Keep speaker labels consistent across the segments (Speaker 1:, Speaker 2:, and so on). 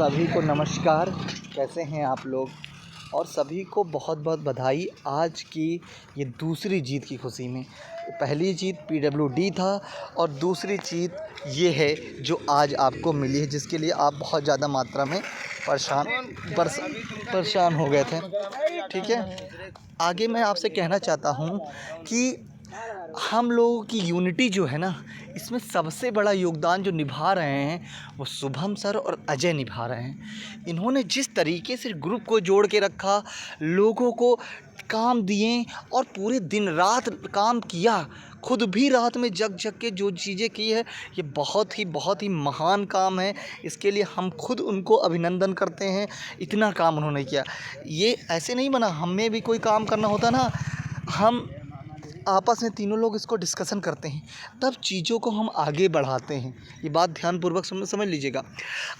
Speaker 1: सभी को नमस्कार। कैसे हैं आप लोग? और सभी को बहुत बहुत बधाई आज की ये दूसरी जीत की खुशी में। पहली जीत पीडब्ल्यूडी था और दूसरी जीत ये है जो आज आपको मिली है, जिसके लिए आप बहुत ज़्यादा मात्रा में परेशान हो गए थे। ठीक है, आगे मैं आपसे कहना चाहता हूँ कि हम लोगों की यूनिटी जो है ना, इसमें सबसे बड़ा योगदान जो निभा रहे हैं वो शुभम सर और अजय निभा रहे हैं। इन्होंने जिस तरीके से ग्रुप को जोड़ के रखा, लोगों को काम दिए और पूरे दिन रात काम किया, खुद भी रात में जग जग के जो चीज़ें की है, ये बहुत ही महान काम है। इसके लिए हम खुद उनको अभिनंदन करते हैं। इतना काम उन्होंने किया, ये ऐसे नहीं बना। हमें भी कोई काम करना होता ना, हम आपस में तीनों लोग इसको डिस्कशन करते हैं, तब चीज़ों को हम आगे बढ़ाते हैं। ये बात ध्यानपूर्वक समझ लीजिएगा।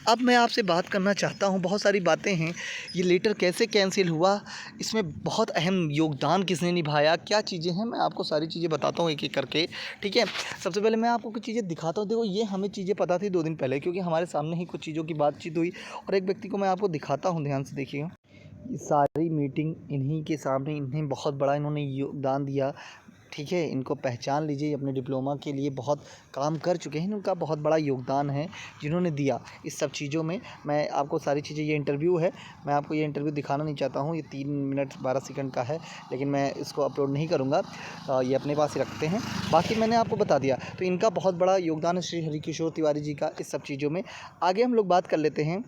Speaker 1: अब मैं आपसे बात करना चाहता हूँ, बहुत सारी बातें हैं। ये लेटर कैसे कैंसिल हुआ, इसमें बहुत अहम योगदान किसने निभाया, क्या चीज़ें हैं, मैं आपको सारी चीज़ें बताता हूँ एक एक करके। ठीक है, सबसे पहले मैं आपको कुछ चीज़ें दिखाता हूँ। देखो, ये हमें चीज़ें पता थी 2 दिन पहले, क्योंकि हमारे सामने ही कुछ चीज़ों की बातचीत हुई। और एक व्यक्ति को मैं आपको दिखाता हूँ, ध्यान से देखिएगा। ये सारी मीटिंग इन्हीं के सामने, इन्हें बहुत बड़ा इन्होंने योगदान दिया। ठीक है, इनको पहचान लीजिए। अपने डिप्लोमा के लिए बहुत काम कर चुके हैं, उनका बहुत बड़ा योगदान है जिन्होंने दिया इस सब चीज़ों में। मैं आपको सारी चीज़ें, ये इंटरव्यू है, मैं आपको ये इंटरव्यू दिखाना नहीं चाहता हूँ। ये 3 मिनट 12 सेकंड का है, लेकिन मैं इसको अपलोड नहीं करूँगा, ये अपने पास ही रखते हैं। बाकी मैंने आपको बता दिया। तो इनका बहुत बड़ा योगदान है श्री हरिकिशोर तिवारी जी का इस सब चीज़ों में। आगे हम लोग बात कर लेते हैं।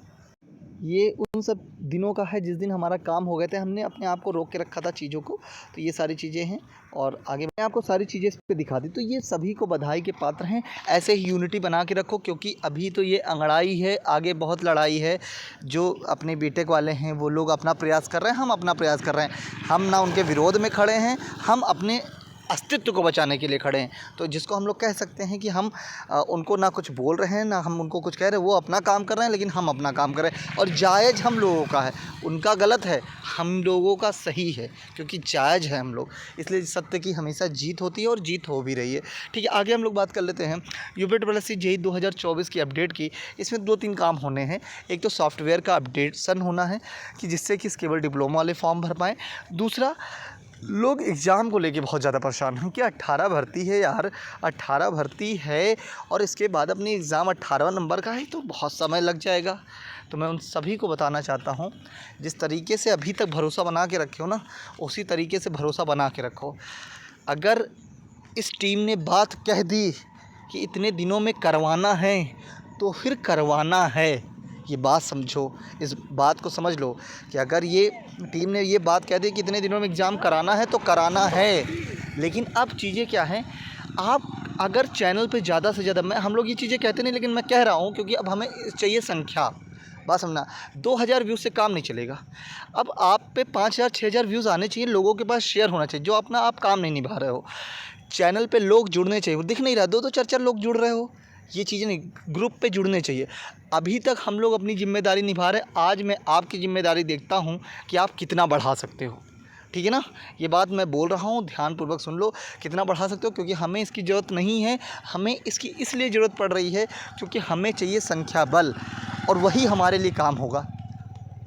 Speaker 1: ये उन सब दिनों का है जिस दिन हमारा काम हो गए थे, हमने अपने आप को रोक के रखा था चीज़ों को। तो ये सारी चीज़ें हैं और आगे मैं आपको सारी चीज़ें इस पे दिखा दी। तो ये सभी को बधाई के पात्र हैं। ऐसे ही यूनिटी बना के रखो, क्योंकि अभी तो ये अंगड़ाई है, आगे बहुत लड़ाई है। जो अपने बीटेक वाले हैं वो लोग अपना प्रयास कर रहे हैं, हम अपना प्रयास कर रहे हैं। हम ना उनके विरोध में खड़े हैं, हम अपने अस्तित्व को बचाने के लिए खड़े हैं। तो जिसको हम लोग कह सकते हैं कि हम उनको ना कुछ बोल रहे हैं, ना हम उनको कुछ कह रहे हैं। वो अपना काम कर रहे हैं, लेकिन हम अपना काम कर रहे हैं। और जायज़ हम लोगों का है, उनका गलत है, हम लोगों का सही है, क्योंकि जायज़ है हम लोग। इसलिए सत्य की हमेशा जीत होती है और जीत हो भी रही है। ठीक है, आगे हम लोग बात कर लेते हैं। यूपीट्रिपल जेईई 2024 की अपडेट की। इसमें 2-3 काम होने हैं। एक तो सॉफ्टवेयर का अपडेशन होना है कि जिससे कि केवल डिप्लोमा वाले फॉर्म भर पाएँ। दूसरा, लोग एग्ज़ाम को लेके बहुत ज़्यादा परेशान हैं कि 18 भर्ती है यार, 18 भर्ती है और इसके बाद अपनी एग्ज़ाम 18वां नंबर का है, तो बहुत समय लग जाएगा। तो मैं उन सभी को बताना चाहता हूँ, जिस तरीके से अभी तक भरोसा बना के रखे हो ना, उसी तरीके से भरोसा बना के रखो। अगर इस टीम ने बात कह दी कि इतने दिनों में करवाना है, तो फिर करवाना है। ये बात समझो, इस बात को समझ लो कि अगर ये टीम ने ये बात कह दी कि इतने दिनों में एग्ज़ाम कराना है, तो कराना है। लेकिन अब चीज़ें क्या हैं, आप अगर चैनल पे ज़्यादा से ज़्यादा, हम लोग ये चीज़ें कहते नहीं, लेकिन मैं कह रहा हूँ क्योंकि अब हमें चाहिए संख्या। बात समझना, 2000 व्यूज़ से काम नहीं चलेगा। अब आप पे 5000 6000 व्यूज़ आने चाहिए, लोगों के पास शेयर होना चाहिए। जो अपना आप काम नहीं निभा रहे हो, चैनल पे लोग जुड़ने चाहिए। वो दिख नहीं रहा, 2-2 4-4 लोग जुड़ रहे हो, ये चीज़ें नहीं, ग्रुप पे जुड़ने चाहिए। अभी तक हम लोग अपनी ज़िम्मेदारी निभा रहे हैं। आज मैं आपकी ज़िम्मेदारी देखता हूँ कि आप कितना बढ़ा सकते हो। ठीक है ना, ये बात मैं बोल रहा हूँ, ध्यानपूर्वक सुन लो। कितना बढ़ा सकते हो, क्योंकि हमें इसकी ज़रूरत नहीं है। हमें इसकी इसलिए ज़रूरत पड़ रही है क्योंकि हमें चाहिए संख्या बल, और वही हमारे लिए काम होगा।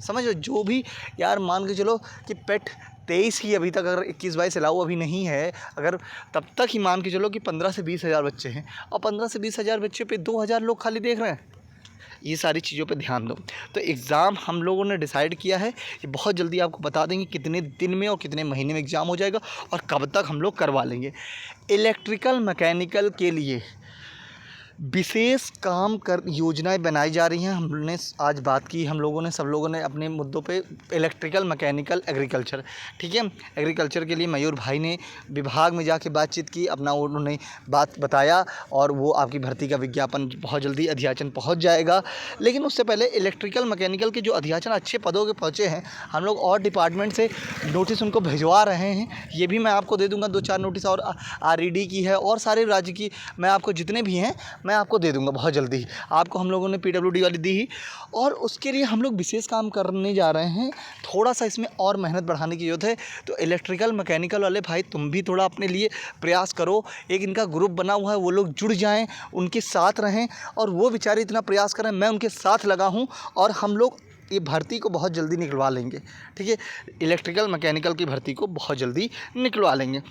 Speaker 1: समझो, जो भी यार, मान के चलो कि पेट 23 ही अभी तक, अगर 21-22 अलाउ अभी नहीं है, अगर तब तक ही मान के चलो कि 15 से 20 हज़ार बच्चे हैं, और 15 से 20 हज़ार बच्चे पे 2000 लोग खाली देख रहे हैं। ये सारी चीज़ों पे ध्यान दो। तो एग्ज़ाम हम लोगों ने डिसाइड किया है कि बहुत जल्दी आपको बता देंगे कितने दिन में और कितने महीने में एग्ज़ाम हो जाएगा और कब तक हम लोग करवा लेंगे। इलेक्ट्रिकल मैकेनिकल के लिए विशेष काम कर योजनाएं बनाई जा रही हैं। हमने आज बात की, हम लोगों ने, सब लोगों ने अपने मुद्दों पे, इलेक्ट्रिकल, मैकेनिकल, एग्रीकल्चर। ठीक है, एग्रीकल्चर के लिए मयूर भाई ने विभाग में जाके बातचीत की, अपना उन्होंने बात बताया, और वो आपकी भर्ती का विज्ञापन बहुत जल्दी अध्याचन पहुंच जाएगा। लेकिन उससे पहले इलेक्ट्रिकल मैकेनिकल के जो अध्याचन अच्छे पदों के पहुँचे हैं, हम लोग और डिपार्टमेंट से नोटिस उनको भिजवा रहे हैं। ये भी मैं आपको दे दूँगा, 2-4 नोटिस और RED की है, और सारे राज्य की मैं आपको जितने भी हैं मैं आपको दे दूँगा बहुत जल्दी। आपको हम लोगों ने PWD वाली दी ही, और उसके लिए हम लोग विशेष काम करने जा रहे हैं। थोड़ा सा इसमें और मेहनत बढ़ाने की ज़रूरत है। तो इलेक्ट्रिकल मैकेनिकल वाले भाई तुम भी थोड़ा अपने लिए प्रयास करो। एक इनका ग्रुप बना हुआ है, वो लोग जुड़ जाएँ, उनके साथ रहें, और वो बेचारे इतना प्रयास करें, मैं उनके साथ लगा हूँ, और हम लोग ये भर्ती को बहुत जल्दी निकलवा लेंगे। ठीक है, इलेक्ट्रिकल मैकेनिकल की भर्ती को बहुत जल्दी निकलवा लेंगे।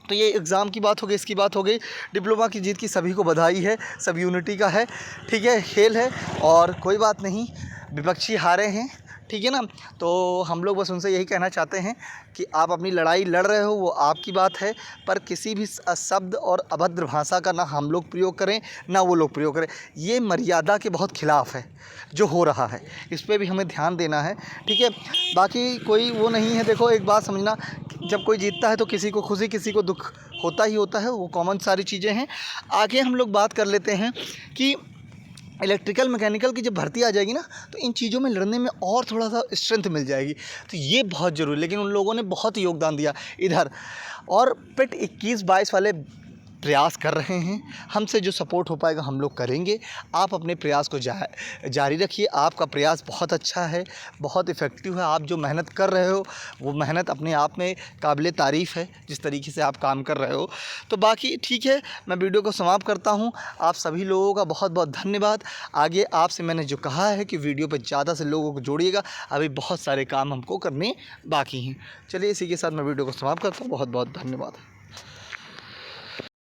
Speaker 1: तो ये एग्ज़ाम की बात हो गई, इसकी बात हो गई। डिप्लोमा की जीत की सभी को बधाई है, सब यूनिटी का है। ठीक है, खेल है और कोई बात नहीं, विपक्षी हारे हैं। ठीक है ना, तो हम लोग बस उनसे यही कहना चाहते हैं कि आप अपनी लड़ाई लड़ रहे हो, वो आपकी बात है, पर किसी भी शब्द और अभद्र भाषा का ना हम लोग प्रयोग करें, ना वो लोग प्रयोग करें। ये मर्यादा के बहुत खिलाफ़ है जो हो रहा है, इस पे भी हमें ध्यान देना है। ठीक है, बाकी कोई वो नहीं है। देखो एक बात समझना, जब कोई जीतता है तो किसी को खुशी, किसी को दुख होता ही होता है, वो कॉमन सारी चीज़ें हैं। आगे हम लोग बात कर लेते हैं कि इलेक्ट्रिकल मैकेनिकल की जब भर्ती आ जाएगी ना, तो इन चीज़ों में लड़ने में और थोड़ा सा स्ट्रेंथ मिल जाएगी, तो ये बहुत ज़रूरी। लेकिन उन लोगों ने बहुत योगदान दिया इधर, और पिट 21-22 वाले प्रयास कर रहे हैं। हमसे जो सपोर्ट हो पाएगा हम लोग करेंगे। आप अपने प्रयास को जारी रखिए। आपका प्रयास बहुत अच्छा है, बहुत इफ़ेक्टिव है। आप जो मेहनत कर रहे हो वो मेहनत अपने आप में काबिल तारीफ़ है, जिस तरीके से आप काम कर रहे हो। तो बाकी ठीक है, मैं वीडियो को समाप्त करता हूँ। आप सभी लोगों का बहुत बहुत धन्यवाद। आगे आपसे मैंने जो कहा है कि वीडियो पर ज़्यादा से लोगों को जोड़िएगा, अभी बहुत सारे काम हमको करने बाकी हैं। चलिए इसी के साथ मैं वीडियो को समाप्त करता हूँ। बहुत बहुत धन्यवाद।